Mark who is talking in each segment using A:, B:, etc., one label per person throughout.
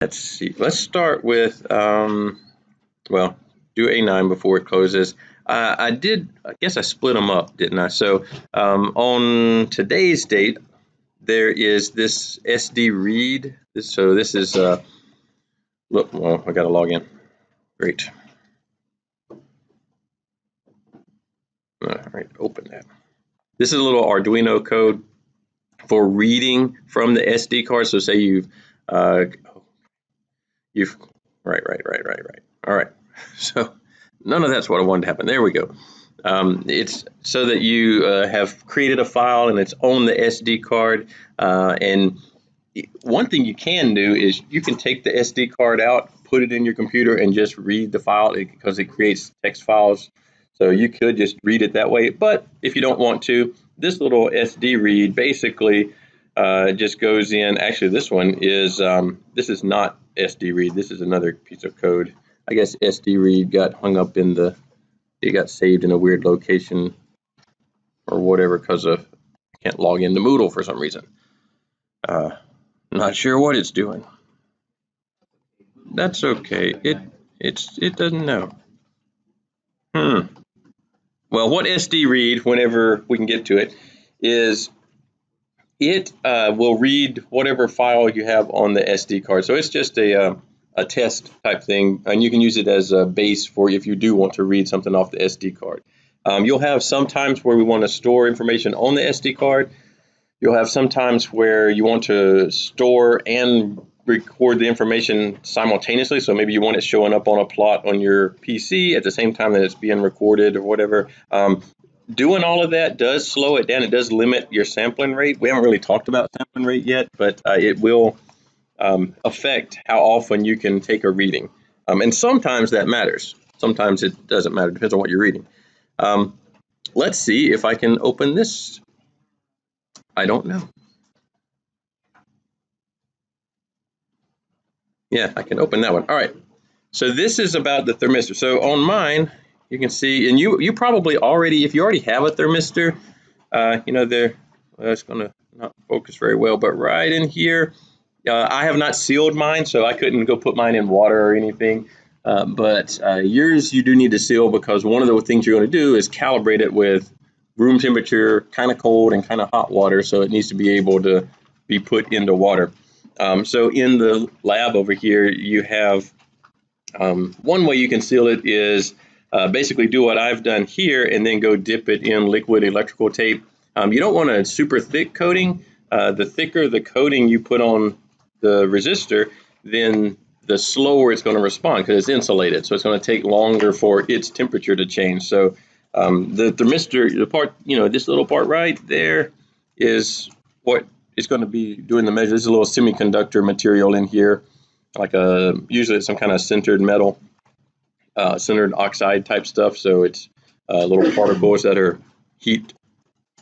A: Let's see. Let's start with, well, do A9 before it closes. I guess I split them up, didn't I? So on today's date, there is this SD read. So this is, look, well, I got to log in. Great. All right, open that. This is a little Arduino code for reading from the SD card. So say you've right. All right. So none of that's what I wanted to happen. There we go. It's so that you have created a file and it's on the SD card. And one thing you can do is you can take the SD card out, put it in your computer, and just read the file because it creates text files. So you could just read it that way. But if you don't want to, this little SD read basically just goes in. Actually, this one is, this is not SD read. This is another piece of code. I guess SD read got hung up in the, it got saved in a weird location or whatever because of, I can't log into Moodle for some reason. Not sure what it's doing. That's okay. It doesn't know. Well, what SD read, whenever we can get to it, is it will read whatever file you have on the SD card. So it's just a test type thing, and you can use it as a base for if you do want to read something off the SD card. You'll have some times where we want to store information on the SD card. You'll have some times where you want to store and record the information simultaneously. So maybe you want it showing up on a plot on your PC at the same time that it's being recorded or whatever. Doing all of that does slow it down. It does limit your sampling rate. We haven't really talked about sampling rate yet, but it will affect how often you can take a reading. And sometimes that matters. Sometimes it doesn't matter. It depends on what you're reading. Let's see if I can open this. I don't know. Yeah, I can open that one. All right. So this is about the thermistor. So on mine, you can see, and you probably already, if you already have a thermistor, you know, it's going to not focus very well, but right in here, I have not sealed mine, so I couldn't go put mine in water or anything. But yours, you do need to seal because one of the things you're going to do is calibrate it with room temperature, kind of cold and kind of hot water, so it needs to be able to be put into water. So in the lab over here, you have one way you can seal it is basically do what I've done here and then go dip it in liquid electrical tape. You don't want a super thick coating. The thicker the coating you put on the resistor, then the slower it's going to respond because it's insulated. So it's going to take longer for its temperature to change. So the thermistor, the part, you know, this little part right there is what it's going to be doing the measure. There's a little semiconductor material in here, like usually it's some kind of sintered metal, sintered oxide type stuff. So it's little particles that are heat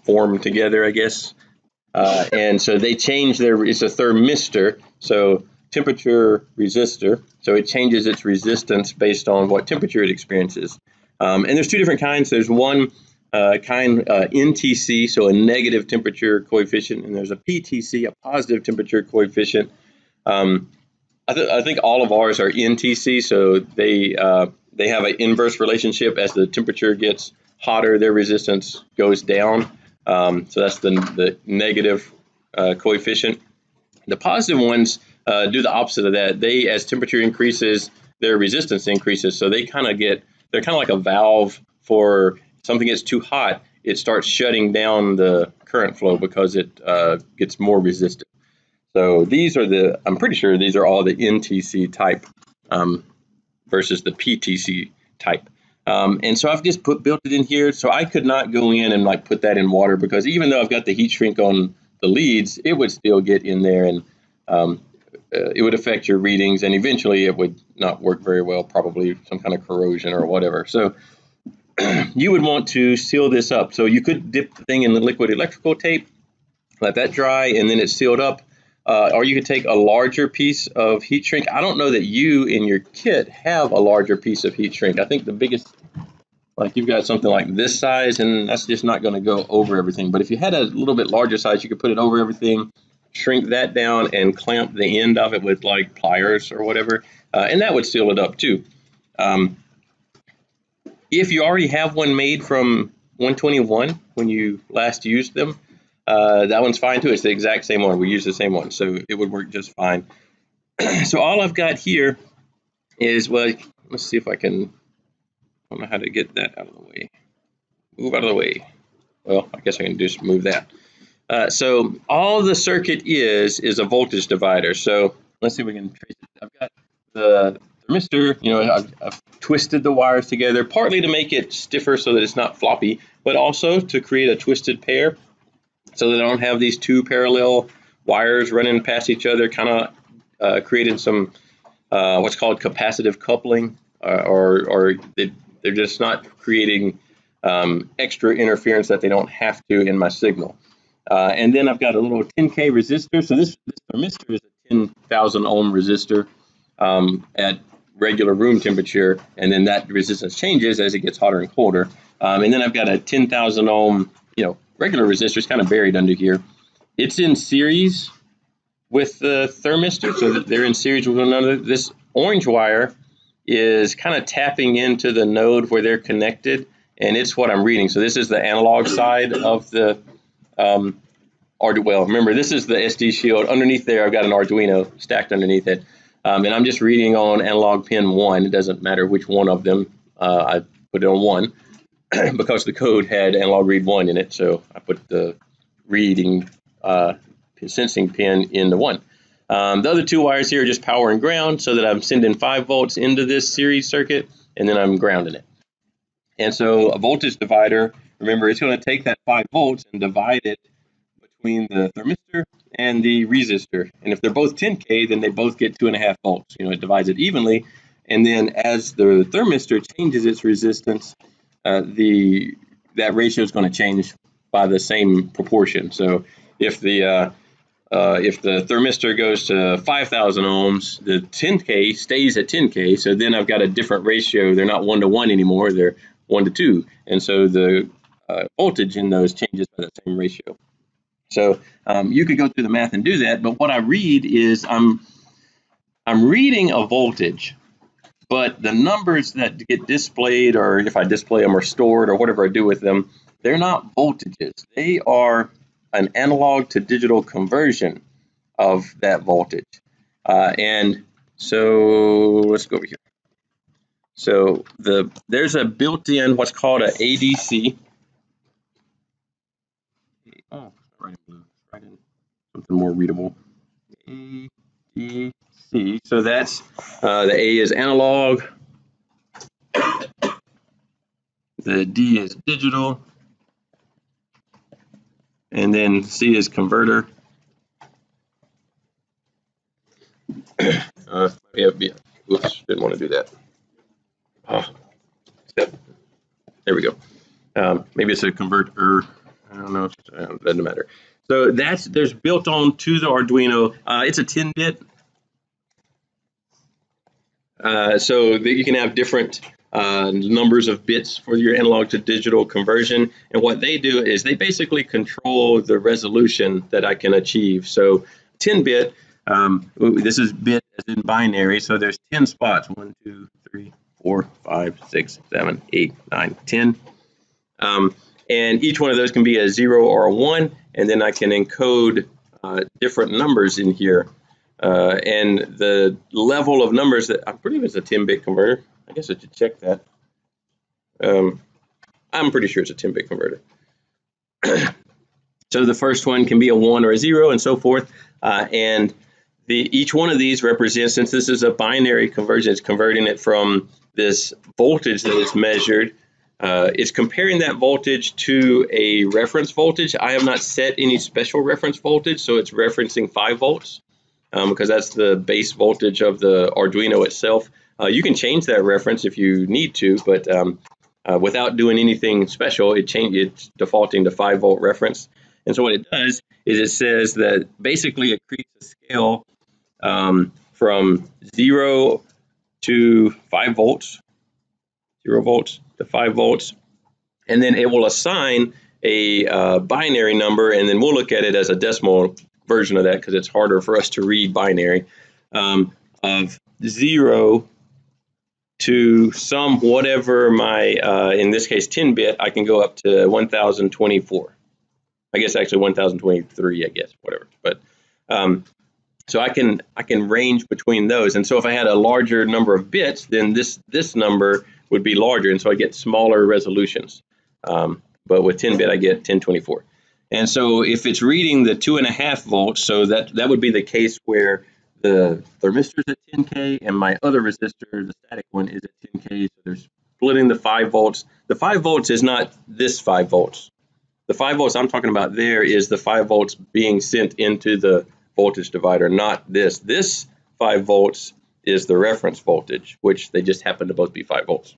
A: formed together, I guess. And so they change it's a thermistor, so temperature resistor. So it changes its resistance based on what temperature it experiences. And there's two different kinds. There's one kind, NTC, so a negative temperature coefficient, and there's a PTC, a positive temperature coefficient. I think all of ours are NTC, so they have an inverse relationship. As the temperature gets hotter, their resistance goes down. So that's the negative coefficient. The positive ones do the opposite of that. As temperature increases, their resistance increases. So they're kind of like a valve for something gets too hot, it starts shutting down the current flow because it gets more resistant. So these are I'm pretty sure these are all the NTC type versus the PTC type. And so I've just built it in here. So I could not go in and like put that in water because even though I've got the heat shrink on the leads, it would still get in there and it would affect your readings, and eventually it would not work very well, probably some kind of corrosion or whatever. So you would want to seal this up. So you could dip the thing in the liquid electrical tape, let that dry, and then it's sealed up. Or you could take a larger piece of heat shrink. I don't know that you in your kit have a larger piece of heat shrink. I think the biggest, like you've got something like this size, and that's just not going to go over everything. But if you had a little bit larger size, you could put it over everything. shrink that down and clamp the end of it with like pliers or whatever, and that would seal it up too. If you already have one made from 121 when you last used them, that one's fine too. It's the exact same one. We use the same one, so it would work just fine. So all I've got here is, well, let's see if I can, I don't know how to get that out of the way. Move out of the way. Well, I guess I can just move that. So all the circuit is a voltage divider. So let's see if we can trace it. I've got the thermistor, you know, I've twisted the wires together, partly to make it stiffer so that it's not floppy, but also to create a twisted pair so that I don't have these two parallel wires running past each other, kind of creating some what's called capacitive coupling, or they're just not creating extra interference that they don't have to in my signal. And then I've got a little 10K resistor. So this thermistor is a 10,000 ohm resistor at regular room temperature, and then that resistance changes as it gets hotter and colder. And then I've got a 10,000 ohm, you know, regular resistor. It's kind of buried under here. It's in series with the thermistor, so that they're in series with one another. This orange wire is kind of tapping into the node where they're connected, and it's what I'm reading. So this is the analog side of the well, remember, this is the SD shield. Underneath there, I've got an Arduino stacked underneath it. And I'm just reading on analog pin 1. It doesn't matter which one of them. I put it on 1 because the code had analog read 1 in it. So I put the reading sensing pin in the 1. The other two wires here are just power and ground, so that I'm sending 5 volts into this series circuit, and then I'm grounding it. And so a voltage divider, remember, it's going to take that 5 volts and divide it between the thermistor and the resistor. And if they're both 10K, then they both get 2.5 volts. You know, it divides it evenly. And then as the thermistor changes its resistance, that ratio is going to change by the same proportion. So if the thermistor goes to 5,000 ohms, the 10K stays at 10K. So then I've got a different ratio. They're not 1 to 1 anymore. They're 1 to 2. And so the voltage in those changes by that same ratio. So you could go through the math and do that, but what I read is I'm reading a voltage, but the numbers that get displayed, or if I display them or stored or whatever I do with them, they're not voltages. They are an analog to digital conversion of that voltage. And so let's go over here. So there's a built-in what's called an ADC. Oh, right in blue. Right in something more readable. ADC. So that's the A is analog, the D is digital, and then C is converter. Oops, didn't want to do that. There we go. Maybe it's a converter. I don't know. It doesn't matter. So there's built on to the Arduino. It's a 10-bit. So that you can have different numbers of bits for your analog to digital conversion. And what they do is they basically control the resolution that I can achieve. So 10-bit, this is bit as in binary. So there's 10 spots. 1, 2, 3, 4, 5, 6, 7, 8, 9, 10. And each one of those can be a 0 or a 1. And then I can encode different numbers in here. And the level of numbers that I believe it's a 10-bit converter. I guess I should check that. I'm pretty sure it's a 10-bit converter. So the first one can be a 1 or a 0 and so forth. And each one of these represents, since this is a binary conversion, it's converting it from this voltage that is measured. It's comparing that voltage to a reference voltage. I have not set any special reference voltage, so it's referencing 5 volts. Because that's the base voltage of the Arduino itself. You can change that reference if you need to, but without doing anything special, it's defaulting to 5-volt reference. And so what it does is it says that basically it creates a scale from 0 to 5 volts, 0 volts to 5 volts, and then it will assign a binary number, and then we'll look at it as a decimal version of that because it's harder for us to read binary, of 0 to some whatever my, in this case 10-bit, I can go up to 1024. I guess actually 1023, I guess, whatever. But so I can range between those. And so if I had a larger number of bits, then this number would be larger, and so I get smaller resolutions. But with 10-bit, I get 1024. And so if it's reading the 2.5 volts, so that would be the case where the thermistor is at 10K and my other resistor, the static one, is at 10K. So they're splitting the 5 volts. The 5 volts is not this 5 volts. The 5 volts I'm talking about there is the 5 volts being sent into the voltage divider, not this. This 5 volts is the reference voltage, which they just happen to both be 5 volts.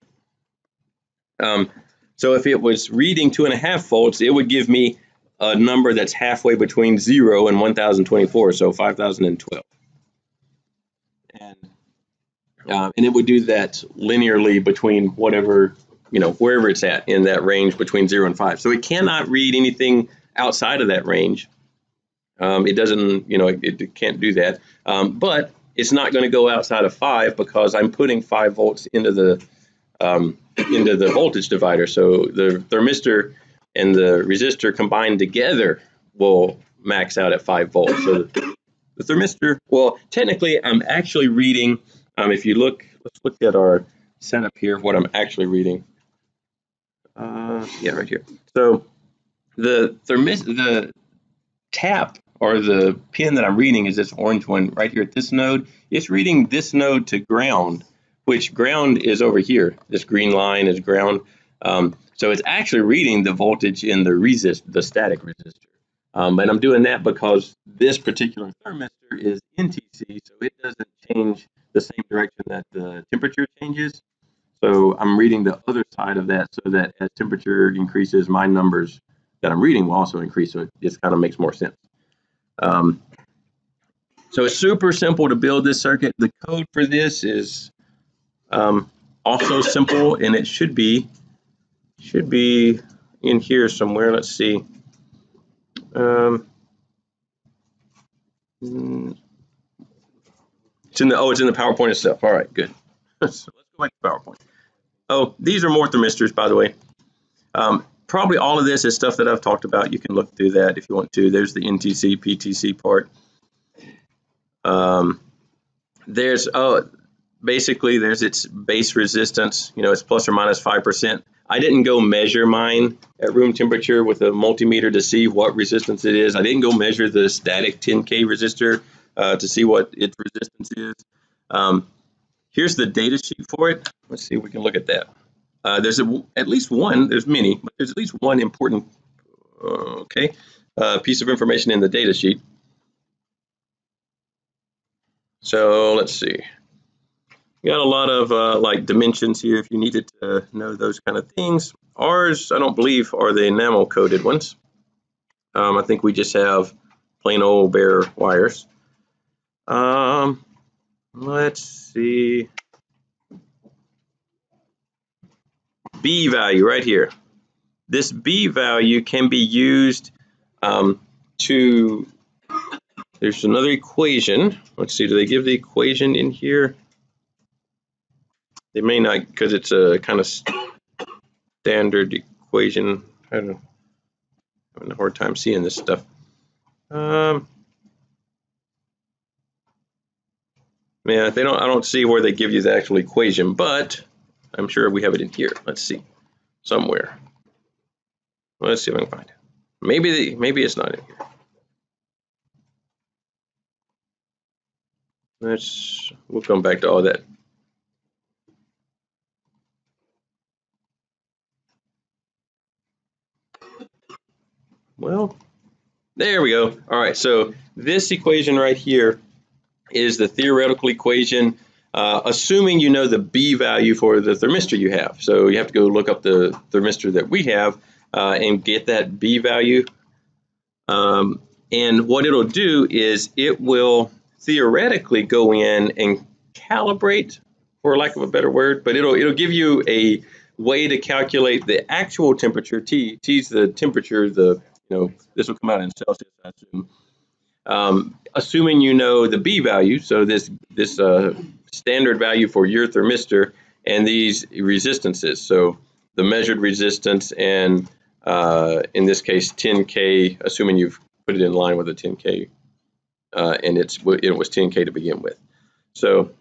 A: So if it was reading 2.5 volts, it would give me a number that's halfway between 0 and 1024, so 5012. And it would do that linearly between whatever, wherever it's at in that range between 0 and 5. So it cannot read anything outside of that range. It doesn't, it can't do that. But it's not going to go outside of 5 because I'm putting 5 volts into the voltage divider. So the thermistor and the resistor combined together will max out at 5 volts. So the thermistor, well, technically I'm actually reading, if you look, let's look at our setup here, what I'm actually reading. Yeah, right here. So the tap or the pin that I'm reading is this orange one right here at this node. It's reading this node to ground, which ground is over here. This green line is ground. So it's actually reading the voltage in the static resistor. And I'm doing that because this particular thermistor is NTC, so it doesn't change the same direction that the temperature changes. So I'm reading the other side of that so that as temperature increases, my numbers that I'm reading will also increase. So it just kind of makes more sense. So it's super simple to build this circuit. The code for this is also simple, and it should be in here somewhere. Let's see. It's in the PowerPoint itself. All right, good. So let's go back to PowerPoint. Oh, these are more thermistors, by the way. Probably all of this is stuff that I've talked about. You can look through that if you want to. There's the NTC, PTC part. Basically there's its base resistance. It's plus or minus 5%. I didn't go measure mine at room temperature with a multimeter to see what resistance it is. I didn't go measure the static 10K resistor to see what its resistance is. Here's the data sheet for it. Let's see if we can look at that. There's at least one, there's many, but there's at least one important piece of information in the data sheet. So let's see. You got a lot of like dimensions here if you needed to know those kind of things. Ours, I don't believe, are the enamel coated ones. I think we just have plain old bare wires. Let's see. B value right here. This B value can be used to, there's another equation. Let's see, do they give the equation in here? They may not, because it's a kind of standard equation. I don't know. I'm having a hard time seeing this stuff. Yeah, I don't see where they give you the actual equation, but I'm sure we have it in here. Let's see, somewhere. Let's see if I can find it. Maybe it's not in here. We'll come back to all that. Well, there we go. All right, so this equation right here is the theoretical equation, assuming you know the B value for the thermistor you have. So you have to go look up the thermistor that we have and get that B value. And what it'll do is it will theoretically go in and calibrate, for lack of a better word, but it'll give you a way to calculate the actual temperature. T's the temperature, this will come out in Celsius, I assume. assuming you know the B value, so this standard value for your thermistor, and these resistances, so the measured resistance and in this case 10K, assuming you've put it in line with a 10K, and it was 10K to begin with. So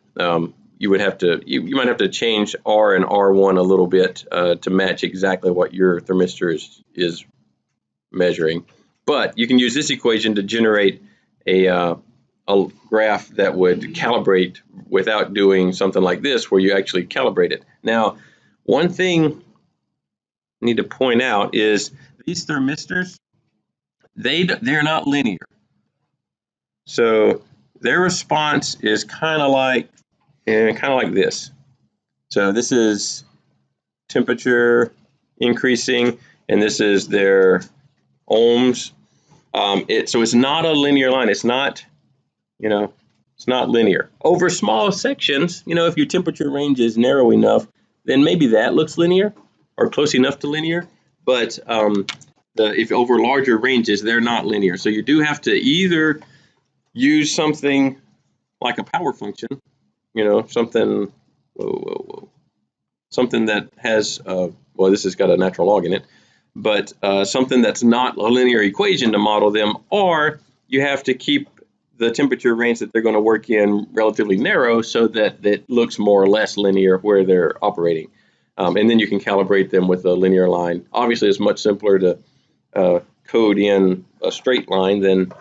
A: you would have to, you might have to change R and R1 a little bit to match exactly what your thermistor is measuring. But you can use this equation to generate a graph that would calibrate without doing something like this, where you actually calibrate it. Now, one thing I need to point out is these thermistors, they're not linear. So their response is kind of like this. So this is temperature increasing, and this is their ohms. So it's not a linear line. It's not, it's not linear. Over small sections, if your temperature range is narrow enough, then maybe that looks linear or close enough to linear. But if over larger ranges, they're not linear. So you do have to either use something like a power function, something, something that has, well, this has got a natural log in it, but something that's not a linear equation to model them, or you have to keep the temperature range that they're going to work in relatively narrow so that it looks more or less linear where they're operating. And then you can calibrate them with a linear line. Obviously, it's much simpler to code in a straight line than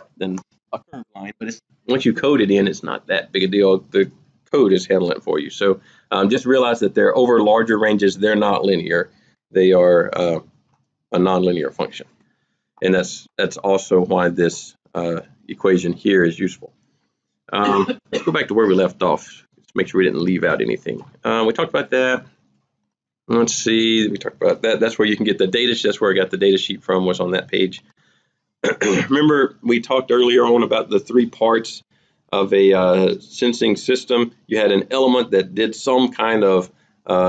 A: a curved line, but once you code it in, it's not that big a deal. The code is handling it for you. So just realize that they're over larger ranges, they're not linear. They are a nonlinear function. And that's also why this equation here is useful. Let's go back to where we left off. Let's make sure we didn't leave out anything. We talked about that. Let's see, we talked about that. That's where you can get the data sheet. That's where I got the data sheet from, was on that page. Remember, we talked earlier on about the 3 parts of a sensing system. You had an element that did some kind of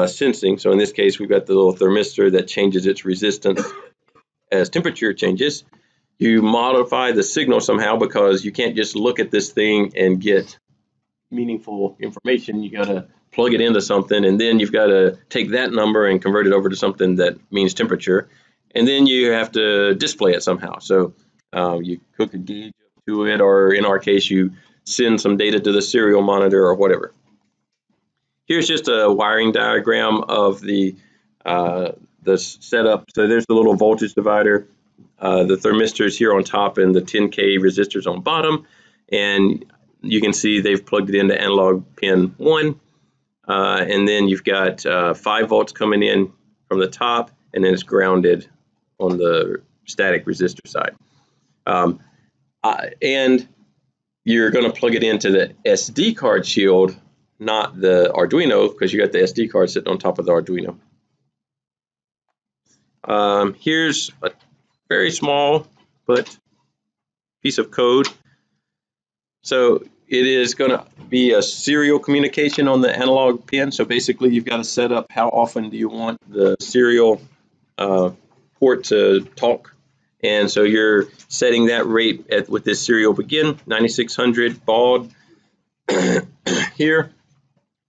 A: sensing. So in this case, we've got the little thermistor that changes its resistance as temperature changes. You modify the signal somehow, because you can't just look at this thing and get meaningful information. You got to plug it into something, and then you've got to take that number and convert it over to something that means temperature, and then you have to display it somehow. So you hook a gauge to it, or in our case, you send some data to the serial monitor or whatever. Here's just a wiring diagram of the setup. So there's the little voltage divider, the thermistors here on top, and the 10K resistors on bottom, and you can see they've plugged it into analog pin 1, and then you've got 5 volts coming in from the top, and then it's grounded on the static resistor side. And you're going to plug it into the SD card shield, not the Arduino, because you got the SD card sitting on top of the Arduino. Here's a very small but piece of code. So it is going to be a serial communication on the analog pin. So basically, you've got to set up how often do you want the serial port to talk. And so you're setting that rate with this serial begin, 9600 baud. Here,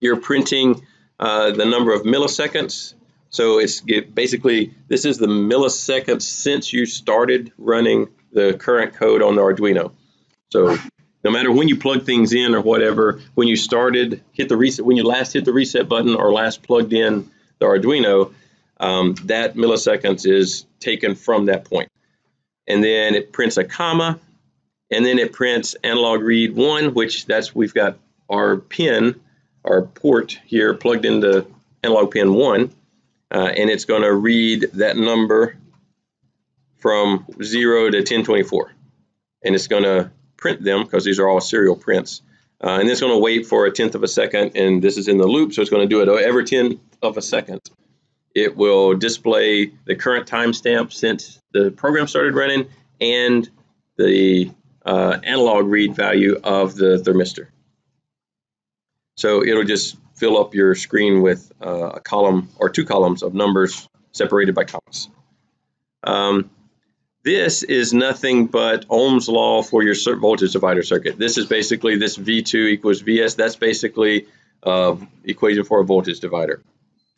A: you're printing the number of milliseconds. So it's basically, this is the milliseconds since you started running the current code on the Arduino. So no matter when you plug things in or whatever, when you started, hit the reset, when you last hit the reset button or last plugged in the Arduino, that milliseconds is taken from that point. And then it prints a comma, and then it prints analog read 1, which we've got our pin, our port here plugged into analog pin 1, and it's going to read that number from 0 to 1024, and it's going to print them because these are all serial prints, and it's going to wait for 1/10 of a second, and this is in the loop, so it's going to do it every 1/10 of a second. It will display the current timestamp since the program started running and the analog read value of the thermistor. So it'll just fill up your screen with a column or 2 columns of numbers separated by commas. This is nothing but Ohm's law for your voltage divider circuit. This is basically this V2 equals Vs. That's basically equation for a voltage divider.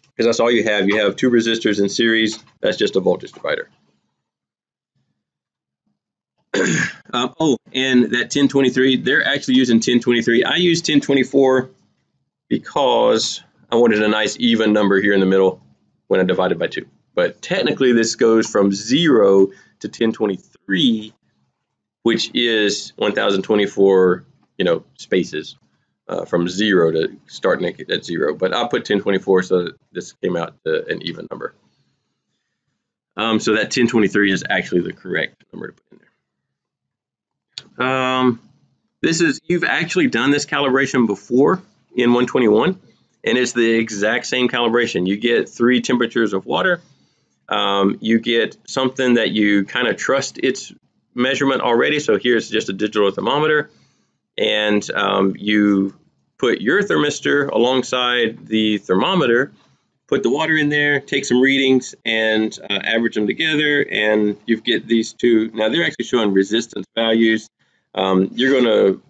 A: Because that's all you have. You have two resistors in series. That's just a voltage divider. Oh, and that 1023, they're actually using 1023. I use 1024 because I wanted a nice even number here in the middle when I divided by 2. But technically, this goes from 0 to 1023, which is 1024, spaces from 0 to starting at 0. But I'll put 1024 so that this came out to an even number. So that 1023 is actually the correct number to put in there. You've actually done this calibration before in 121, and it's the exact same calibration. You get 3 temperatures of water. You get something that you kind of trust its measurement already. So here's just a digital thermometer, and you put your thermistor alongside the thermometer, put the water in there, take some readings, and average them together, and you get these two. Now they're actually showing resistance values. You're going to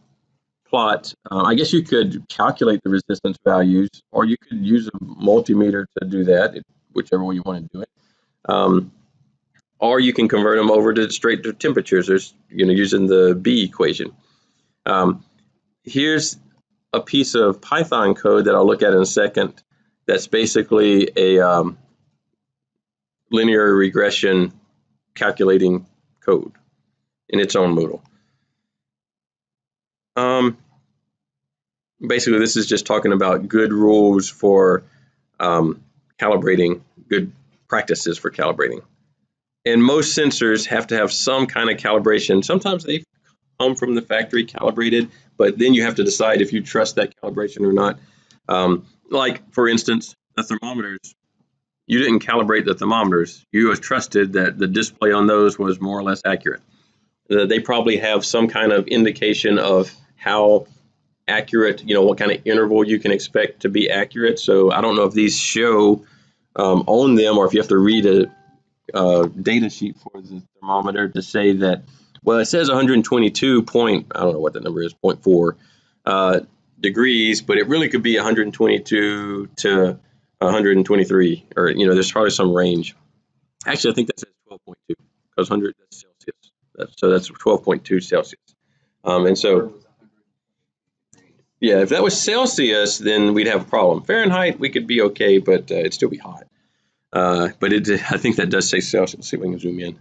A: plot, I guess you could calculate the resistance values, or you could use a multimeter to do that, whichever way you want to do it. Or you can convert them over to straight to temperatures, using the B equation. Here's a piece of Python code that I'll look at in a second. That's basically a linear regression calculating code in its own Moodle. Basically, this is just talking about good rules for calibrating, good practices for calibrating. And most sensors have to have some kind of calibration. Sometimes they come from the factory calibrated, but then you have to decide if you trust that calibration or not. Like, for instance, the thermometers. You didn't calibrate the thermometers. You trusted that the display on those was more or less accurate. They probably have some kind of indication of how accurate, what kind of interval you can expect to be accurate. So I don't know if these show on them, or if you have to read a data sheet for the thermometer to say that, well, it says 122 point, I don't know what the number is, 0.4 degrees, but it really could be 122 to 123, or there's probably some range. Actually, I think that says 12.2 because 100, that's Celsius. So that's 12.2 Celsius. And so, yeah, if that was Celsius, then we'd have a problem. Fahrenheit, we could be okay, but it'd still be hot. But I think that does say Celsius. Let's see if we can zoom in.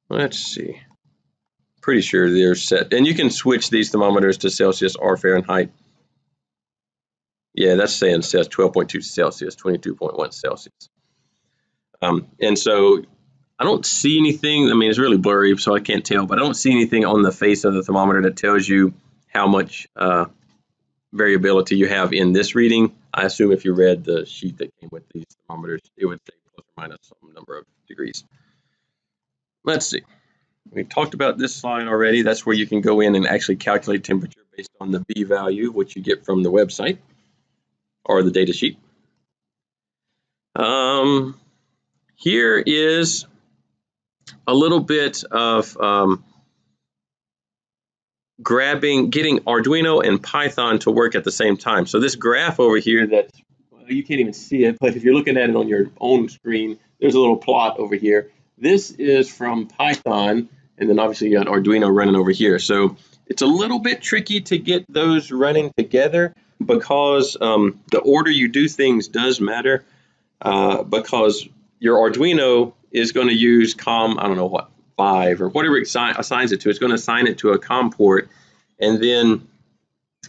A: Let's see. Pretty sure they're set. And you can switch these thermometers to Celsius or Fahrenheit. Yeah, that's saying 12.2 Celsius, 22.1 Celsius. And so I don't see anything. I mean, it's really blurry, so I can't tell. But I don't see anything on the face of the thermometer that tells you how much variability you have in this reading. I assume if you read the sheet that came with these thermometers, it would say plus or minus some number of degrees. Let's see. We talked about this slide already. That's where you can go in and actually calculate temperature based on the B value, which you get from the website or the data sheet. Here is a little bit of getting Arduino and Python to work at the same time. So this graph over here that, well, you can't even see it, but if you're looking at it on your own screen, there's a little plot over here. This is from Python, and then obviously you got Arduino running over here. So it's a little bit tricky to get those running together because the order you do things does matter, because your Arduino is going to use COM, I don't know what, 5 or whatever it assigns it to. It's going to assign it to a COM port, and then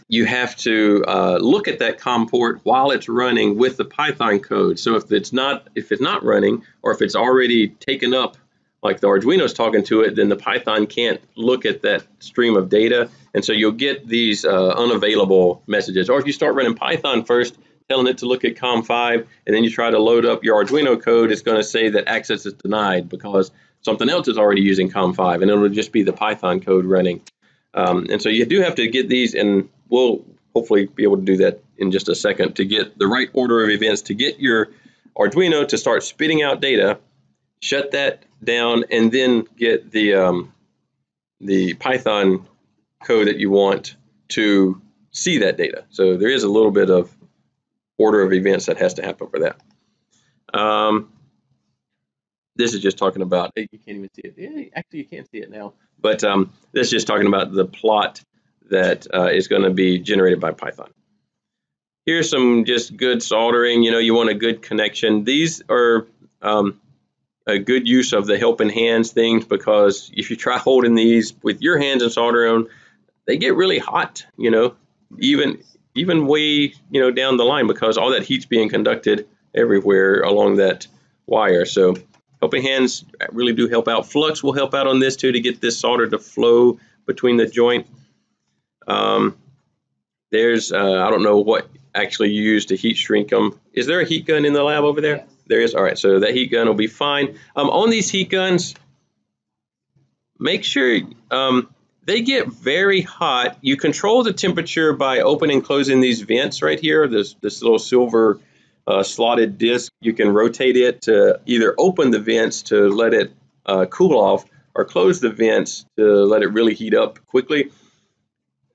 A: you have to look at that COM port while it's running with the Python code. So if it's not running, or if it's already taken up, like the Arduino is talking to it, then the Python can't look at that stream of data, and so you'll get these unavailable messages. Or if you start running Python first, telling it to look at COM5, and then you try to load up your Arduino code, it's going to say that access is denied because something else is already using COM5, and it'll just be the Python code running. And so you do have to get these, and we'll hopefully be able to do that in just a second, to get the right order of events to get your Arduino to start spitting out data. shut that down, and then get the Python code that you want to see that data. So there is a little bit of order of events that has to happen for that. This is just talking about, you can't even see it. Yeah, actually, you can't see it now. But this is just talking about the plot that is going to be generated by Python. Here's some just good soldering. You want a good connection. These are a good use of the helping hands things, because if you try holding these with your hands and soldering, they get really hot, even way, down the line, because all that heat's being conducted everywhere along that wire. So helping hands really do help out. Flux will help out on this too, to get this solder to flow between the joint. There's, I don't know what actually you use to heat shrink them. Is there a heat gun in the lab over there? Yes. There is. All right, so that heat gun will be fine. On these heat guns, make sure they get very hot. You control the temperature by opening and closing these vents right here. This little silver slotted disc. You can rotate it to either open the vents to let it cool off, or close the vents to let it really heat up quickly.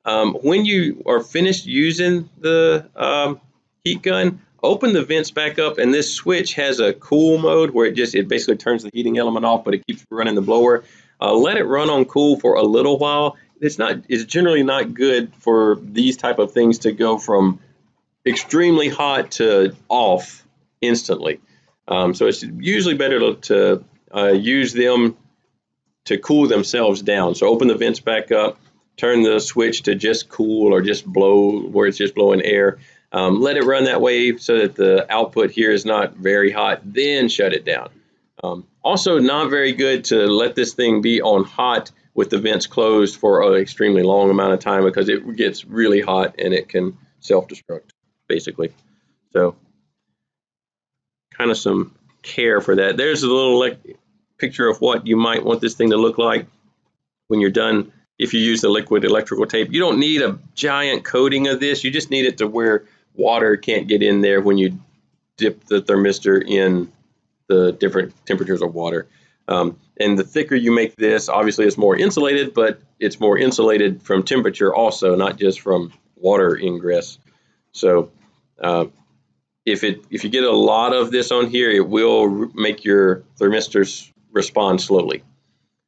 A: When you are finished using the heat gun, open the vents back up, and this switch has a cool mode where it basically turns the heating element off, but it keeps running the blower. Let it run on cool for a little while. It's generally not good for these type of things to go from extremely hot to off instantly. So it's usually better to use them to cool themselves down. So open the vents back up, turn the switch to just cool, or just blow, where it's just blowing air. Let it run that way so that the output here is not very hot, then shut it down. Also, not very good to let this thing be on hot with the vents closed for an extremely long amount of time, because it gets really hot and it can self-destruct, basically. So kind of some care for that. There's a little picture of what you might want this thing to look like when you're done. If you use the liquid electrical tape, you don't need a giant coating of this. You just need it to where water can't get in there when you dip the thermistor in the different temperatures of water. And the thicker you make this, obviously it's more insulated, but it's more insulated from temperature also, not just from water ingress. So if you get a lot of this on here, it will make your thermistors respond slowly.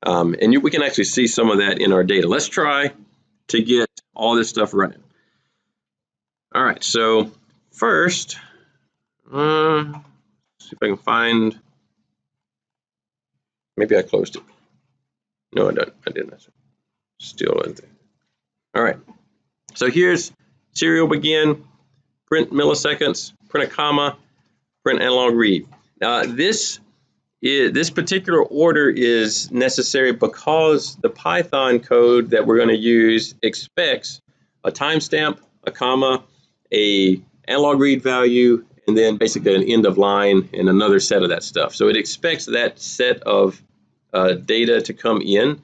A: And we can actually see some of that in our data. Let's try to get all this stuff running. All right, so first, see if I can find, maybe I closed it. No, I didn't. Still in there. All right, so here's serial begin, print milliseconds, print a comma, print analog read. This particular order is necessary because the Python code that we're going to use expects a timestamp, a comma, a analog read value, and then basically an end of line and another set of that stuff. So it expects that set of data to come in.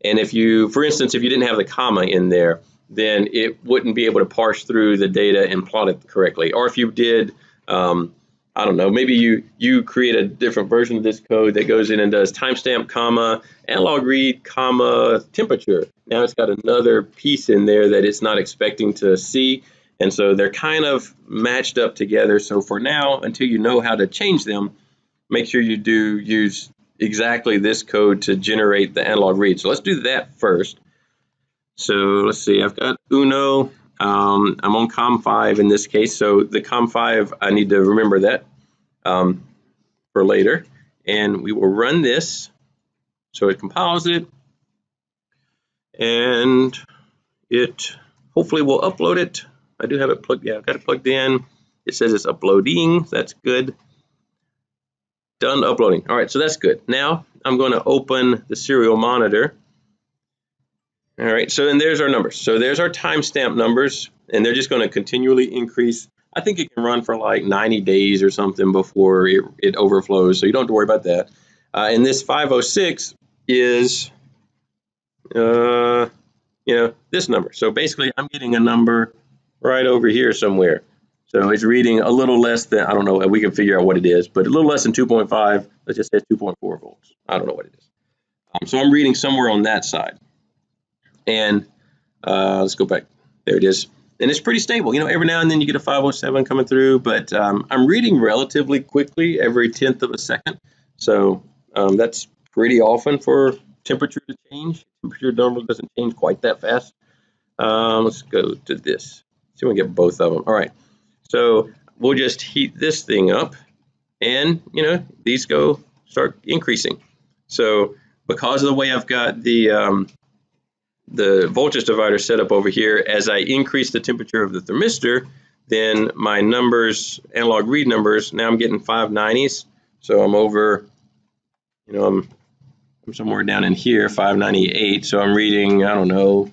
A: And if you, for instance, if you didn't have the comma in there, then it wouldn't be able to parse through the data and plot it correctly. Or if you did, I don't know, maybe you create a different version of this code that goes in and does timestamp, comma, analog read, comma, temperature. Now it's got another piece in there that it's not expecting to see. And so they're kind of matched up together. So for now, until you know how to change them, make sure you do use exactly this code to generate the analog read. So let's do that first. So let's see, I've got Uno. I'm on COM5 in this case. So the COM5, I need to remember that for later. And we will run this. So it compiles it. And it hopefully will upload it. I do have it plugged. Yeah, I've got it plugged in. It says it's uploading. That's good. Done uploading. All right, so that's good. Now I'm going to open the serial monitor. All right, so then there's our numbers. So there's our timestamp numbers, and they're just going to continually increase. I think it can run for like 90 days or something before it overflows, so you don't have to worry about that. And this 506 is, this number. So basically, I'm getting a number right over here somewhere. So it's reading a little less than, I don't know, we can figure out what it is, but a little less than 2.5, let's just say 2.4 volts. I don't know what it is. So I'm reading somewhere on that side. And let's go back. There it is. And it's pretty stable. You know, every now and then you get a 507 coming through, but I'm reading relatively quickly, every 1/10 of a second. So that's pretty often for temperature to change. Temperature normally doesn't change quite that fast. Let's go to this. See if we can get both of them. All right. So we'll just heat this thing up, and you know, these start increasing. So because of the way I've got the voltage divider set up over here, as I increase the temperature of the thermistor, then my numbers, analog read numbers, now I'm getting 590s. So I'm over, you know, I'm somewhere down in here, 598. So I'm reading, I don't know,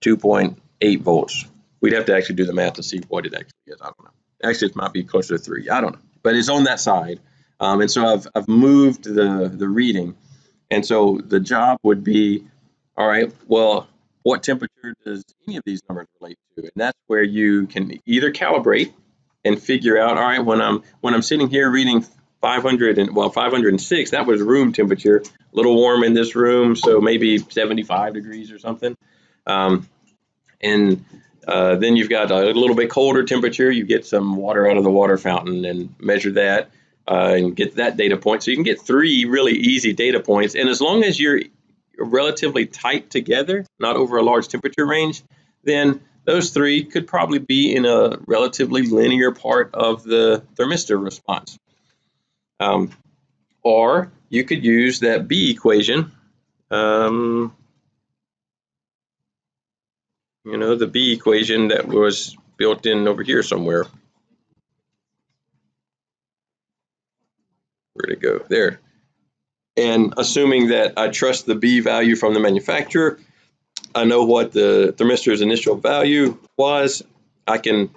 A: 2.8 volts. We'd have to actually do the math to see what it actually is. I don't know. Actually, it might be closer to 3. I don't know. But it's on that side. And so I've moved the reading. And so the job would be, all right, well, what temperature does any of these numbers relate to? And that's where you can either calibrate and figure out, all right, when I'm sitting here reading 506, that was room temperature, a little warm in this room, so maybe 75 degrees or something. And then you've got a little bit colder temperature. You get some water out of the water fountain and measure that and get that data point. So you can get 3 really easy data points. And as long as you're relatively tight together, not over a large temperature range, then those 3 could probably be in a relatively linear part of the thermistor response. Or you could use that B equation. You know, the B equation that was built in over here somewhere. Where'd it go? There. And assuming that I trust the B value from the manufacturer, I know what the thermistor's initial value was, I can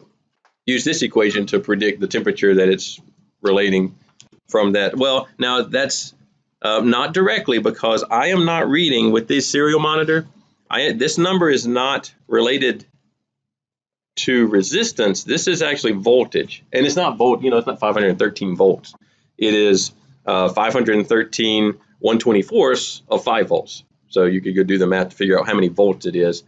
A: use this equation to predict the temperature that it's relating from that. Well, now that's not directly, because I am not reading with this serial monitor. This number is not related to resistance. This is actually voltage, and it's not volt. You know, it's not 513 volts. It is 513 1/24ths of 5 volts. So you could go do the math to figure out how many volts it is.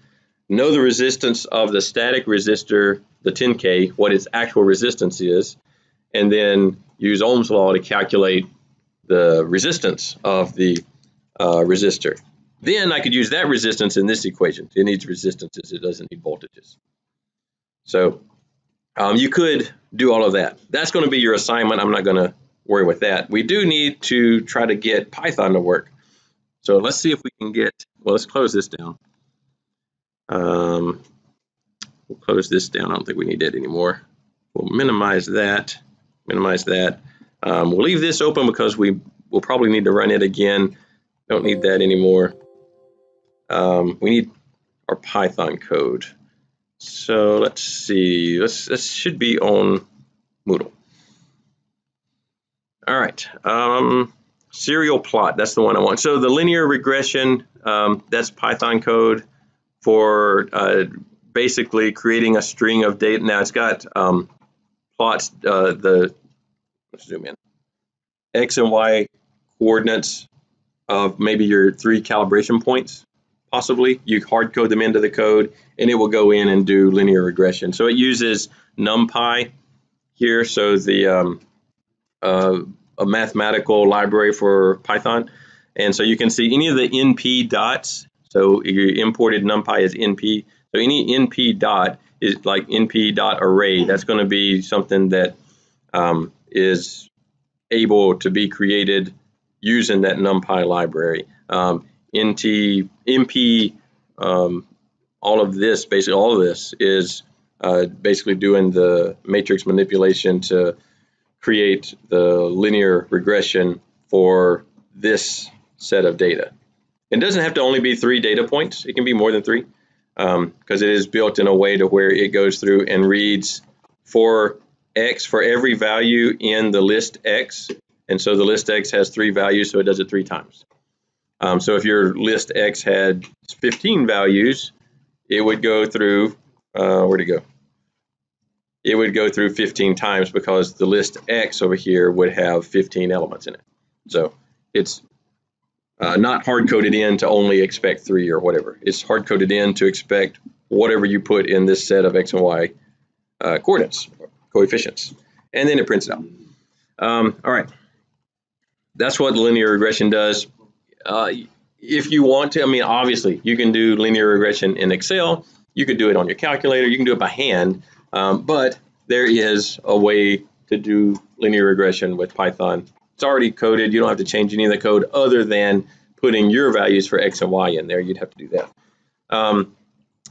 A: Know the resistance of the static resistor, the 10K, what its actual resistance is, and then use Ohm's law to calculate the resistance of the resistor. Then I could use that resistance in this equation. It needs resistances, it doesn't need voltages. So you could do all of that. That's going to be your assignment. I'm not going to worry with that. We do need to try to get Python to work. So let's see if we can get, well, let's close this down. We'll close this down. I don't think we need that anymore. We'll minimize that, We'll leave this open because we will probably need to run it again. Don't need that anymore. We need our Python code. So let's see, this should be on Moodle. All right, serial plot, that's the one I want. So the linear regression, that's Python code for basically creating a string of data. Now it's got plots, let's zoom in, X and Y coordinates of maybe your 3 calibration points. Possibly you hard code them into the code, and it will go in and do linear regression. So it uses NumPy here, so the a mathematical library for Python, and so you can see any of the NP dots. So you imported NumPy as NP. So any NP dot is like NP dot array. That's going to be something that is able to be created using that NumPy library. NP, all of this, basically all of this is basically doing the matrix manipulation to create the linear regression for this set of data. It doesn't have to only be 3 data points. It can be more than 3 because it is built in a way to where it goes through and reads for X, for every value in the list X. And so the list X has 3 values, so it does it 3 times. So if your list X had 15 values, it would go through, where'd it go? it would go through 15 times because the list X over here would have 15 elements in it. So it's not hard-coded in to only expect 3 or whatever. It's hard-coded in to expect whatever you put in this set of X and Y coordinates, coefficients, and then it prints it out. All right, that's what linear regression does. If you want to, I mean, obviously, you can do linear regression in Excel. You could do it on your calculator. You can do it by hand, but there is a way to do linear regression with Python. It's already coded. You don't have to change any of the code other than putting your values for X and Y in there. You'd have to do that.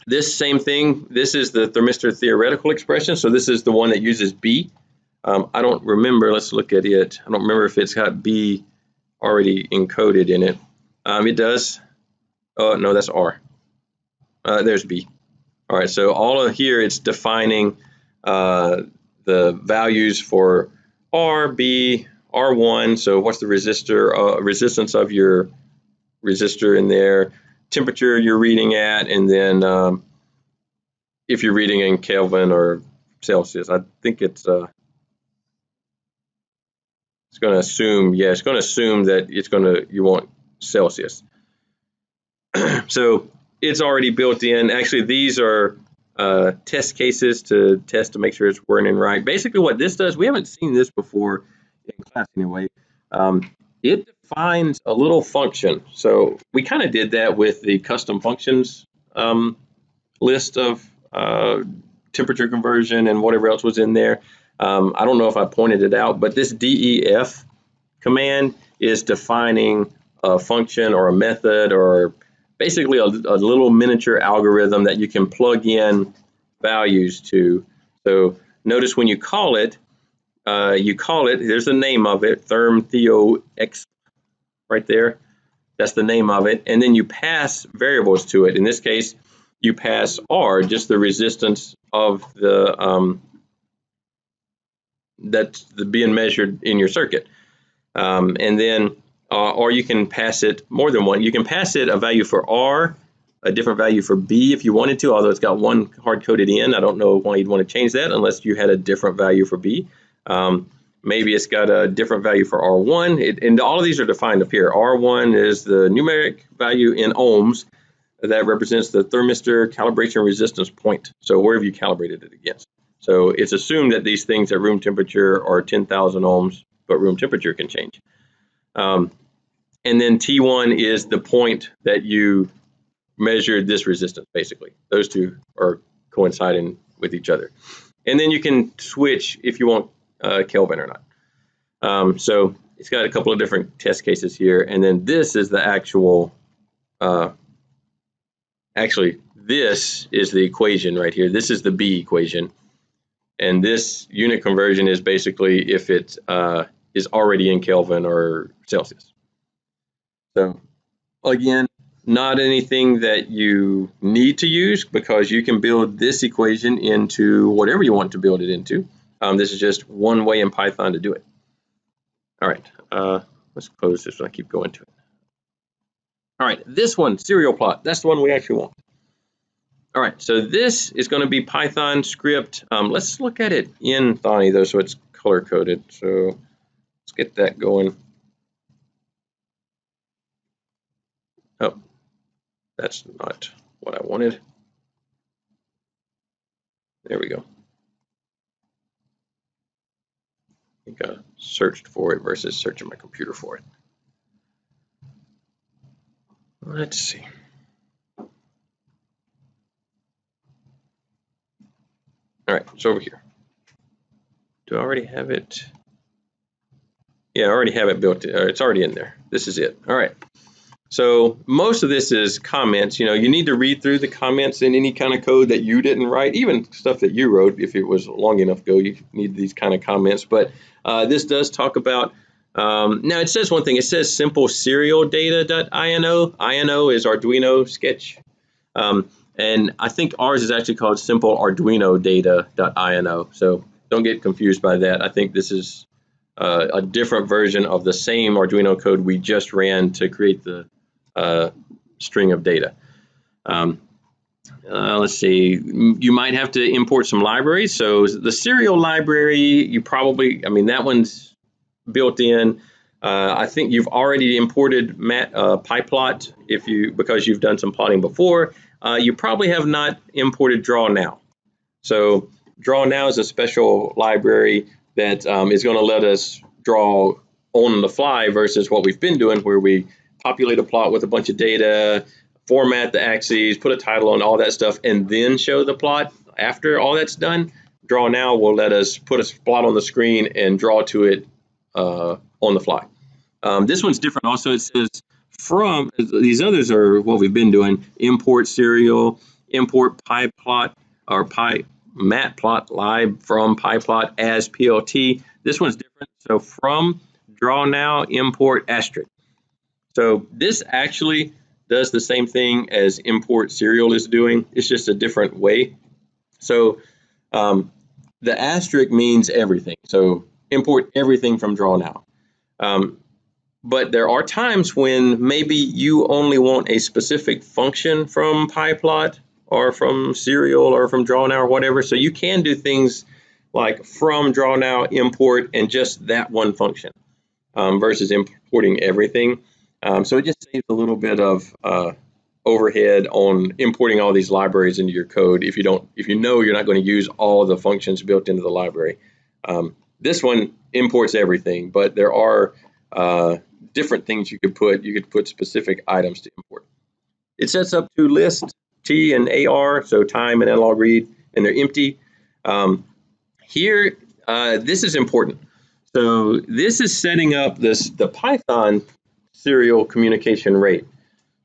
A: This same thing, this is the thermistor theoretical expression. So this is the one that uses B. I don't remember. Let's look at it. I don't remember if it's got B already encoded in it. It does. Oh, no, that's R. There's B. All right, so all of here, it's defining the values for R, B, R1. So what's the resistance of your resistor in there, temperature you're reading at, and then if you're reading in Kelvin or Celsius. I think it's going to assume, yeah, it's going to assume that you want Celsius. So it's already built in. Actually, these are test cases to test to make sure it's working right. Basically, what this does, we haven't seen this before in class anyway. It defines a little function. So we kind of did that with the custom functions list of temperature conversion and whatever else was in there. I don't know if I pointed it out, but this DEF command is defining a function or a method or basically a little miniature algorithm that you can plug in values to. So notice when you call it, there's the name of it, therm_theo_x right there. That's the name of it. And then you pass variables to it. In this case, you pass R, just the resistance of the that's being measured in your circuit. And then, or you can pass it more than one. You can pass it a value for R, a different value for B if you wanted to, although it's got one hard-coded in. I don't know why you'd want to change that unless you had a different value for B. Maybe it's got a different value for R1. And all of these are defined up here. R1 is the numeric value in ohms that represents the thermistor calibration resistance point. So where have you calibrated it against? So it's assumed that these things at room temperature are 10,000 ohms, but room temperature can change. And then T1 is the point that you measured this resistance, basically. Those two are coinciding with each other. And then you can switch if you want Kelvin or not. So it's got a couple of different test cases here. And then this is the actual, actually, this is the equation right here. This is the B equation. And this unit conversion is basically if it is already in Kelvin or Celsius. So again, not anything that you need to use because you can build this equation into whatever you want to build it into. This is just one way in Python to do it. All right, let's close this one. I keep going to it. All right, this one, serial plot, that's the one we actually want. All right, so this is going to be Python script. Let's look at it in Thonny though, so it's color coded. So let's get that going. Oh, that's not what I wanted. There we go. I think I searched for it versus searching my computer for it. Let's see. All right, it's over here. Do I already have it? Yeah, I already have it built. It's already in there. This is it. All right. So most of this is comments. You know, you need to read through the comments in any kind of code that you didn't write, even stuff that you wrote. If it was long enough ago, you need these kind of comments. But this does talk about, now it says one thing. It says simple serial data.ino. INO is Arduino sketch. And I think ours is actually called simple Arduino data.ino. So don't get confused by that. I think this is a different version of the same Arduino code we just ran to create the string of data. let's see, you might have to import some libraries. So the serial library, you probably, I mean, that one's built in. I think you've already imported PyPlot because you've done some plotting before. You probably have not imported DrawNow. So DrawNow is a special library that is going to let us draw on the fly versus what we've been doing, where we populate a plot with a bunch of data, format the axes, put a title on all that stuff, and then show the plot after all that's done. DrawNow will let us put a plot on the screen and draw to it on the fly. This one's different also. It says from, these others are what we've been doing: import serial, import PyPlot or matplot lib from PyPlot as PLT. This one's different. So from DrawNow import asterisk. So this actually does the same thing as import serial is doing. It's just a different way. So the asterisk means everything. So import everything from DrawNow. But there are times when maybe you only want a specific function from PyPlot or from serial or from DrawNow or whatever. So you can do things like from DrawNow import and just that one function versus importing everything. So it just saves a little bit of overhead on importing all these libraries into your code if you know you're not going to use all the functions built into the library. This one imports everything, but there are different things you could put. You could put specific items to import. It sets up two lists, T and AR, so time and analog read, and they're empty. Here, this is important. So this is setting up the Python serial communication rate.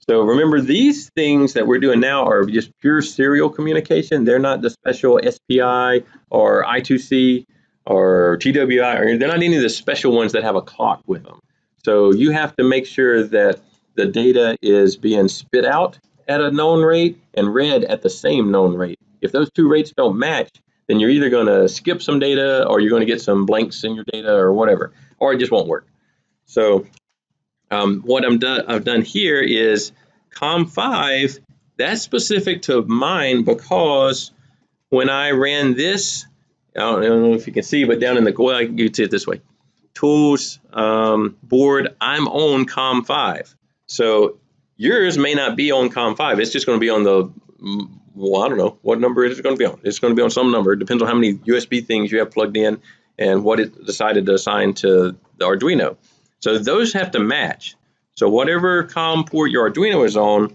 A: So remember, these things that we're doing now are just pure serial communication. They're not the special SPI or I2C or TWI, or they're not any of the special ones that have a clock with them. So you have to make sure that the data is being spit out at a known rate and read at the same known rate. If those two rates don't match, then you're either going to skip some data or you're going to get some blanks in your data or whatever, or it just won't work. So what I've done here is COM5, that's specific to mine because when I ran this, I don't know if you can see, but down in the, well, I can see it this way. Tools board, I'm on COM5. So yours may not be on COM5. It's just going to be on the, well, I don't know what number it is going to be on. It's going to be on some number. It depends on how many USB things you have plugged in and what it decided to assign to the Arduino. So those have to match. So whatever COM port your Arduino is on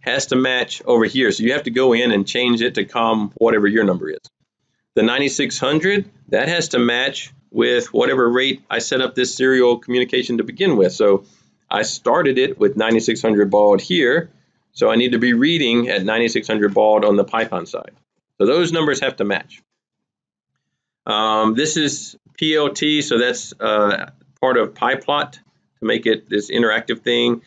A: has to match over here. So you have to go in and change it to COM whatever your number is. The 9600, that has to match with whatever rate I set up this serial communication to begin with. So I started it with 9600 baud here. So I need to be reading at 9600 baud on the Python side. So those numbers have to match. This is PLT, so that's part of PyPlot to make it this interactive thing.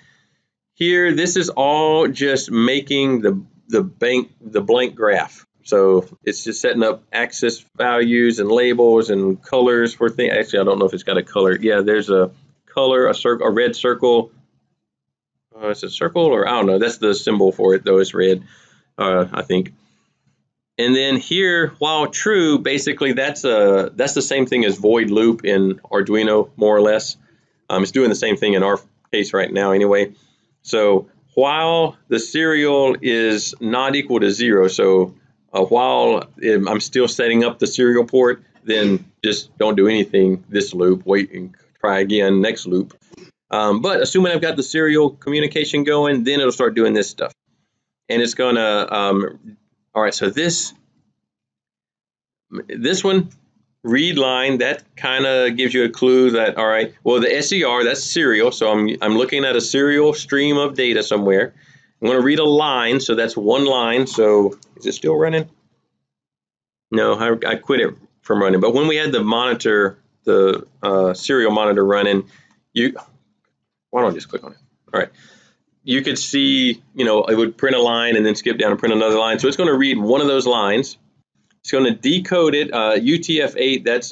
A: Here, this is all just making the blank graph. So it's just setting up axis values and labels and colors for things. Actually, I don't know if it's got a color. Yeah, there's a color, a circle, a red circle. It's a circle, or I don't know. That's the symbol for it, though. It's red, I think. And then here, while true, basically that's the same thing as void loop in Arduino, more or less. It's doing the same thing in our case right now, anyway. So while the serial is not equal to 0, so while I'm still setting up the serial port, then just don't do anything this loop. Wait and try again next loop. But assuming I've got the serial communication going, then it'll start doing this stuff. And it's going to, all right, so this one, read line, that kind of gives you a clue that, all right, well, the SER, that's serial. So I'm looking at a serial stream of data somewhere. I'm going to read a line, so that's one line. So is it still running? No, I quit it from running. But when we had the monitor, the serial monitor running, why don't I just click on it? All right. You could see, it would print a line and then skip down and print another line. So it's going to read one of those lines. It's going to decode it. UTF-8, that's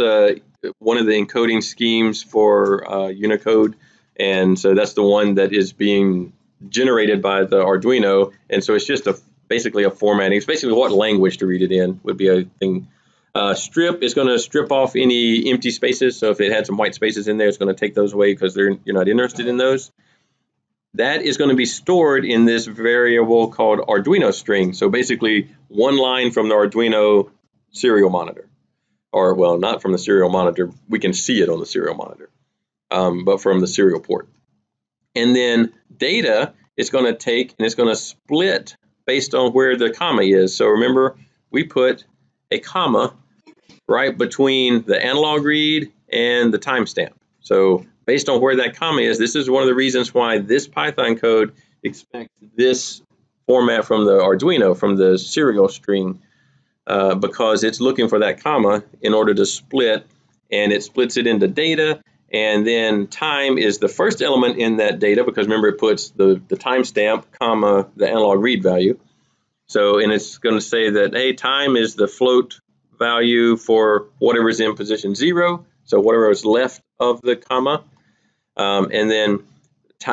A: one of the encoding schemes for Unicode. And so that's the one that is being generated by the Arduino. And so it's just basically a formatting. It's basically what language to read it in would be a thing. Strip is going to strip off any empty spaces. So if it had some white spaces in there, it's going to take those away because you're not interested in those. That is going to be stored in this variable called Arduino string. So basically one line from the Arduino serial monitor. Or, well, not from the serial monitor. We can see it on the serial monitor, but from the serial port. And then data is going to take and it's going to split based on where the comma is. So remember, we put a comma right between the analog read and the timestamp. So based on where that comma is, this is one of the reasons why this Python code expects this format from the Arduino, from the serial string, because it's looking for that comma in order to split, and it splits it into data, and then time is the first element in that data, because remember it puts the timestamp, comma, the analog read value. So, and it's going to say that, hey, time is the float value for whatever is in position 0, so whatever is left of the comma, and then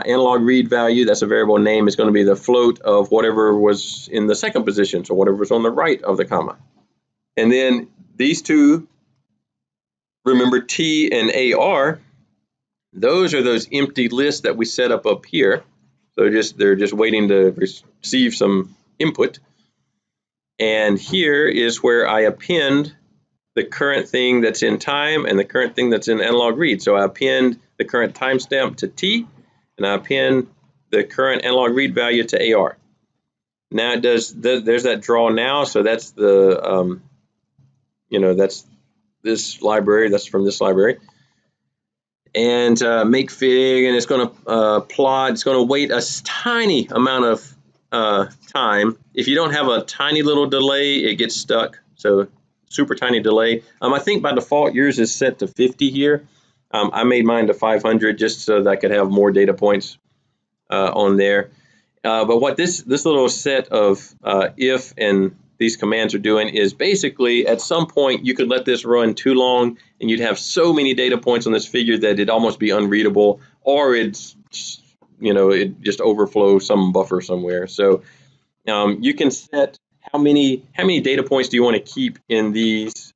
A: analog read value, that's a variable name, is going to be the float of whatever was in the second position, so whatever was on the right of the comma. And then these two, remember T and AR, those are those empty lists that we set up here. So they're just waiting to receive some input. And here is where I append the current thing that's in time and the current thing that's in analog read. So I append the current timestamp to T, and I append the current analog read value to AR. Now it does, there's that draw now, so that's the, that's this library, that's from this library. And make fig, and it's going to plot, it's going to wait a tiny amount of time. If you don't have a tiny little delay, it gets stuck. So super tiny delay. I think by default yours is set to 50 here. I made mine to 500 just so that I could have more data points on there. But what this little set of if and these commands are doing is basically at some point you could let this run too long and you'd have so many data points on this figure that it'd almost be unreadable, or it's it just overflow some buffer somewhere. So you can set how many data points do you want to keep in these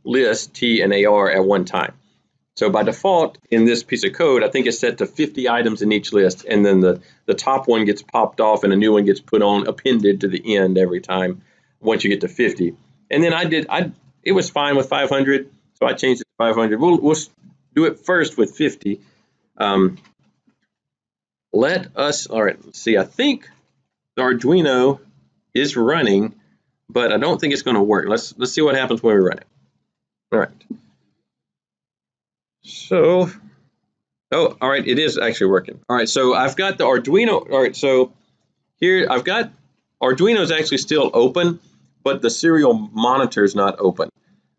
A: lists T and AR at one time. So by default in this piece of code, I think it's set to 50 items in each list, and then the top one gets popped off and a new one gets put on, appended to the end every time once you get to 50. And then it was fine with 500, so I changed it to 500. We'll do it first with 50. All right, let's see. I think the Arduino is running, but I don't think it's going to work. Let's see what happens when we run it. All right. So, all right, it is actually working. All right, so I've got the Arduino. All right, so here I've got Arduino is actually still open, but the serial monitor is not open.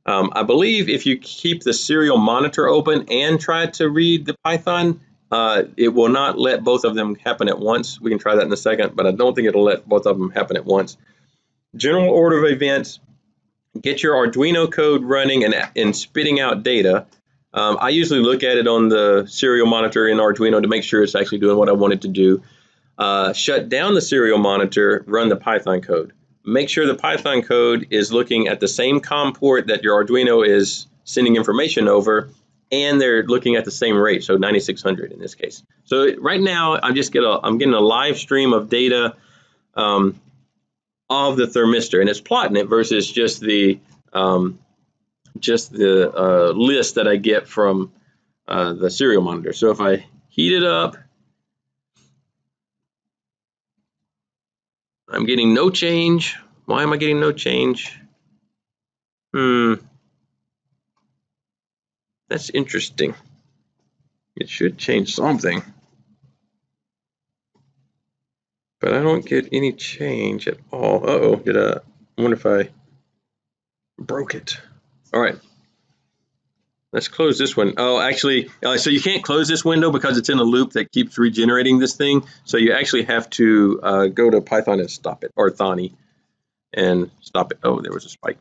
A: I believe if you keep the serial monitor open and try to read the Python, it will not let both of them happen at once. We can try that in a second, but I don't think it'll let both of them happen at once. General order of events: get your Arduino code running and spitting out data. I usually look at it on the serial monitor in Arduino to make sure it's actually doing what I want it to do. Shut down the serial monitor, run the Python code. Make sure the Python code is looking at the same COM port that your Arduino is sending information over, and they're looking at the same rate, so 9600 in this case. So right now, I'm getting a live stream of data of the thermistor, and it's plotting it versus just the list that I get from the serial monitor. So if I heat it up, I'm getting no change. Why am I getting no change? That's interesting. It should change something, but I don't get any change at all. Uh-oh, I wonder if I broke it. All right. Let's close this one. Oh, actually, so you can't close this window because it's in a loop that keeps regenerating this thing. So you actually have to go to Python and stop it, or Thani, and stop it. Oh, there was a spike.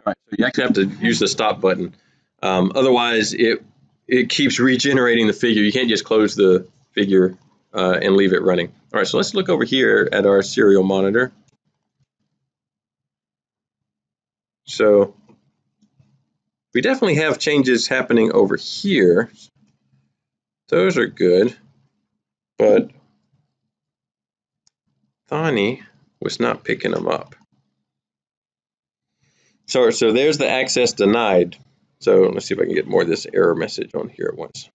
A: All right, so you actually have to use the stop button. Otherwise, it keeps regenerating the figure. You can't just close the figure and leave it running. All right, so let's look over here at our serial monitor. So we definitely have changes happening over here. Those are good, but Thani was not picking them up. So there's the access denied. So let's see if I can get more of this error message on here at once.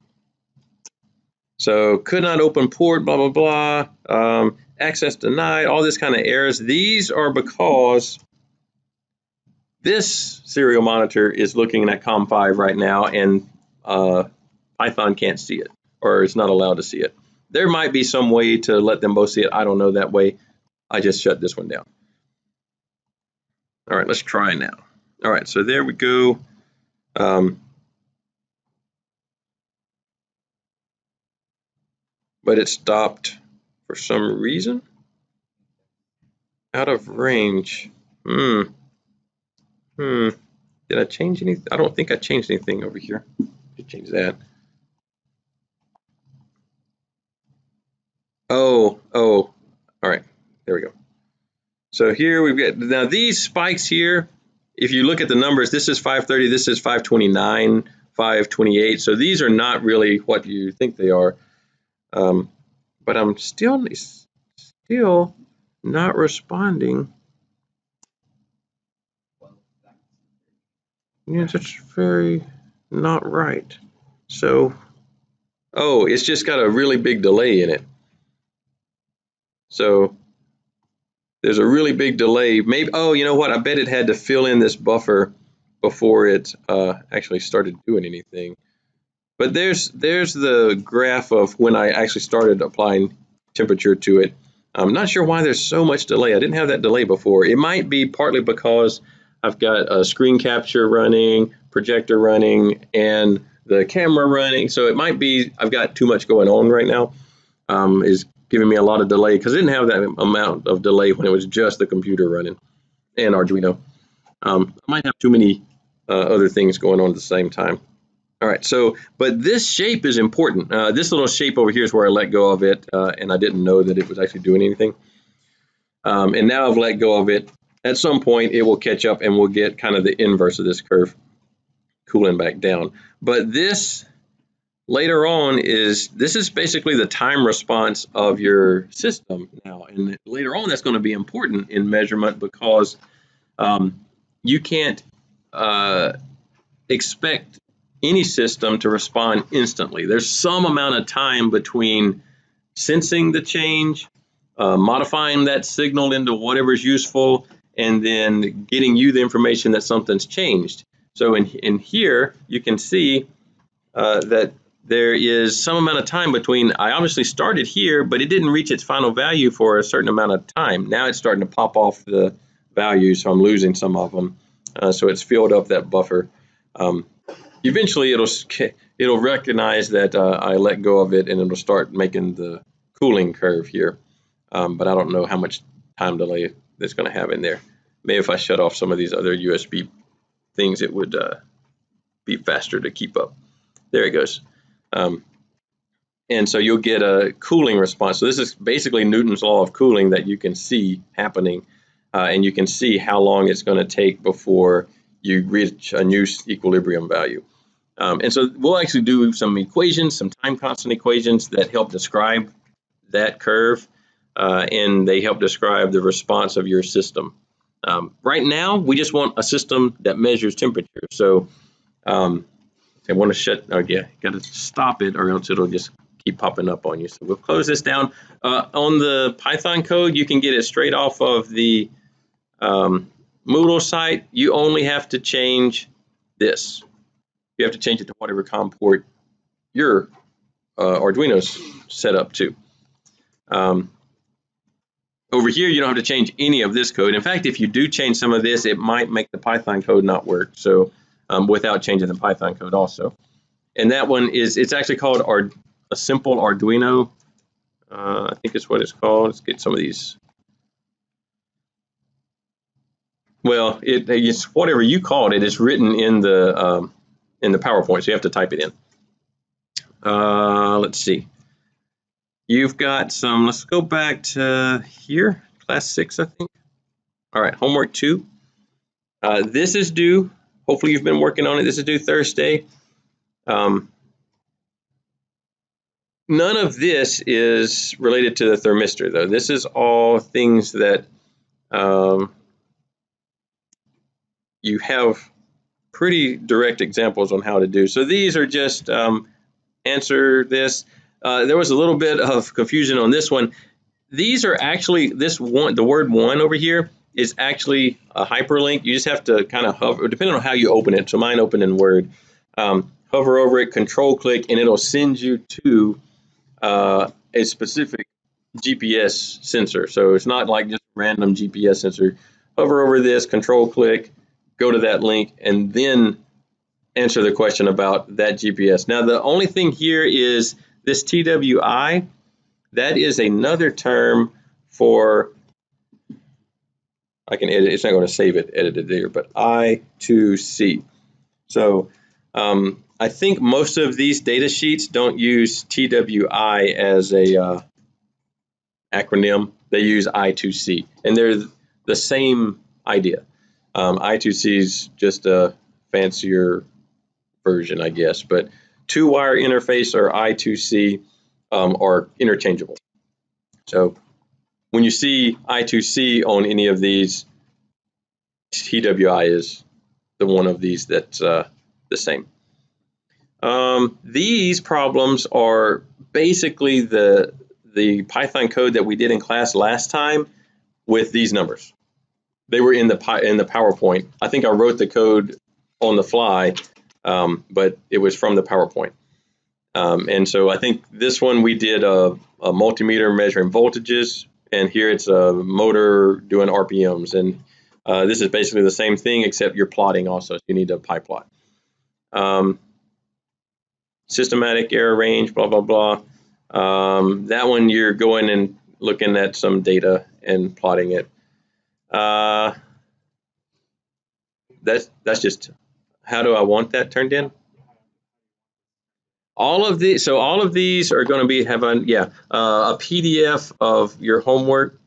A: So could not open port, blah, blah, blah, access denied, all this kind of errors. These are because this serial monitor is looking at COM5 right now, and Python can't see it, or it's not allowed to see it. There might be some way to let them both see it. I don't know that way. I just shut this one down. All right, let's try now. All right, so there we go. But it stopped for some reason. Out of range. Did I change anything? I don't think I changed anything over here. Change that. Oh, all right, there we go. So here we've got, now these spikes here, if you look at the numbers, this is 530, this is 529, 528. So these are not really what you think they are. But I'm still not responding. Yeah, that's very not right. So, oh, it's just got a really big delay in it. So there's a really big delay. Maybe, oh, you know what? I bet it had to fill in this buffer before it actually started doing anything. But there's the graph of when I actually started applying temperature to it. I'm not sure why there's so much delay. I didn't have that delay before. It might be partly because I've got a screen capture running, projector running, and the camera running. So it might be I've got too much going on right now. Is giving me a lot of delay because I didn't have that amount of delay when it was just the computer running and Arduino. I might have too many other things going on at the same time. All right, so, but this shape is important. This little shape over here is where I let go of it, and I didn't know that it was actually doing anything. And now I've let go of it. At some point, it will catch up and we'll get kind of the inverse of this curve, cooling back down. But this, later on, this is basically the time response of your system now. And later on, that's going to be important in measurement because you can't expect any system to respond instantly. There's some amount of time between sensing the change, modifying that signal into whatever's useful, and then getting you the information that something's changed. So in here, you can see that there is some amount of time between, I obviously started here, but it didn't reach its final value for a certain amount of time. Now it's starting to pop off the values, so I'm losing some of them. So it's filled up that buffer. Eventually it'll recognize that I let go of it and it'll start making the cooling curve here. But I don't know how much time delay it's going to have in there. Maybe if I shut off some of these other USB things, it would be faster to keep up. There it goes. And so you'll get a cooling response. So this is basically Newton's law of cooling that you can see happening. And you can see how long it's going to take before you reach a new equilibrium value. And so we'll actually do some equations, some time constant equations that help describe that curve, and they help describe the response of your system. Right now, we just want a system that measures temperature. So I want to shut, yeah, got to stop it or else it'll just keep popping up on you. So we'll close this down. On the Python code, you can get it straight off of the Moodle site. You only have to change this. You have to change it to whatever COM port your Arduino's set up to. Over here, you don't have to change any of this code. In fact, if you do change some of this, it might make the Python code not work. So without changing the Python code also. And that one is, it's actually called a simple Arduino. I think it's what it's called. Let's get some of these. Well, it's whatever you called it. It's written in the PowerPoint, so you have to type it in. Let's see. you've got some, let's go back to here, class 6, I think. All right, homework 2. This is due, hopefully you've been working on it, this is due Thursday. None of this is related to the thermistor, though. This is all things that you have pretty direct examples on how to do. So these are just answer this. There was a little bit of confusion on this one. These are actually, this one, the word 1 over here is actually a hyperlink. You just have to kind of hover, depending on how you open it. So mine open in Word. Hover over it, control click, and it'll send you to a specific GPS sensor. So it's not like just random GPS sensor. Hover over this, control click, go to that link, and then answer the question about that GPS. Now, the only thing here is this TWI. That is another term for, I can edit, it's not going to save it edited there, but I2C. So I think most of these data sheets don't use TWI as a acronym. They use I2C, and they're the same idea. I2C is just a fancier version, I guess, but two-wire interface or I2C are interchangeable. So when you see I2C on any of these, TWI is the one of these that's the same. These problems are basically the Python code that we did in class last time with these numbers. They were in the PowerPoint. I think I wrote the code on the fly, but it was from the PowerPoint. And so I think this one we did a multimeter measuring voltages, and here it's a motor doing RPMs. And this is basically the same thing, except you're plotting also. So you need a pie plot. Systematic error range, blah, blah, blah. That one you're going and looking at some data and plotting it. That's just, how do I want that turned in? All of these, so all of these are going to have a PDF of your homework.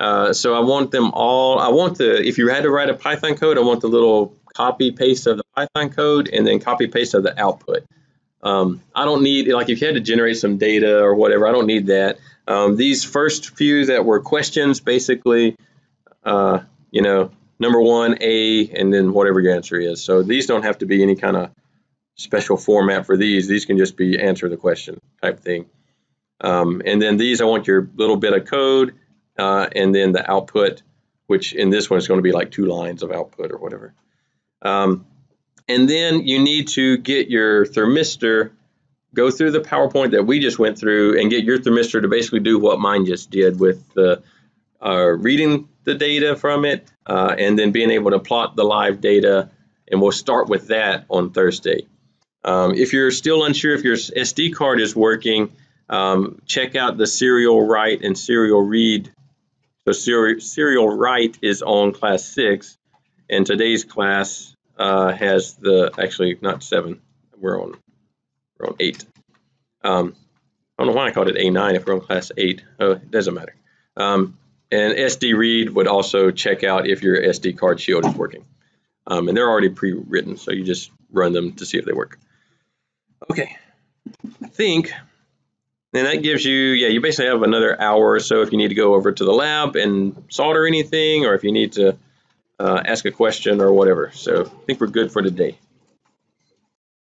A: So I want them all. I want if you had to write a Python code, I want the little copy paste of the Python code and then copy paste of the output. I don't need, like if you had to generate some data or whatever, I don't need that. These first few that were questions, basically, you know, number 1, A, and then whatever your answer is. So these don't have to be any kind of special format for these. These can just be answer the question type thing. And then these, I want your little bit of code, and then the output, which in this one is going to be like 2 lines of output or whatever. And then you need to get your thermistor, go through the PowerPoint that we just went through and get your thermistor to basically do what mine just did with the reading the data from it, and then being able to plot the live data. And we'll start with that on Thursday. If you're still unsure if your SD card is working, check out the serial write and serial read. So serial write is on class 6, and today's class has actually not 7. We're on 8. I don't know why I called it A9 if we're on class 8. Oh, it doesn't matter. And SD read would also check out if your SD card shield is working. And they're already pre-written, so you just run them to see if they work. Okay, I think, and that gives you, you basically have another hour or so if you need to go over to the lab and solder anything, or if you need to ask a question or whatever. So I think we're good for today.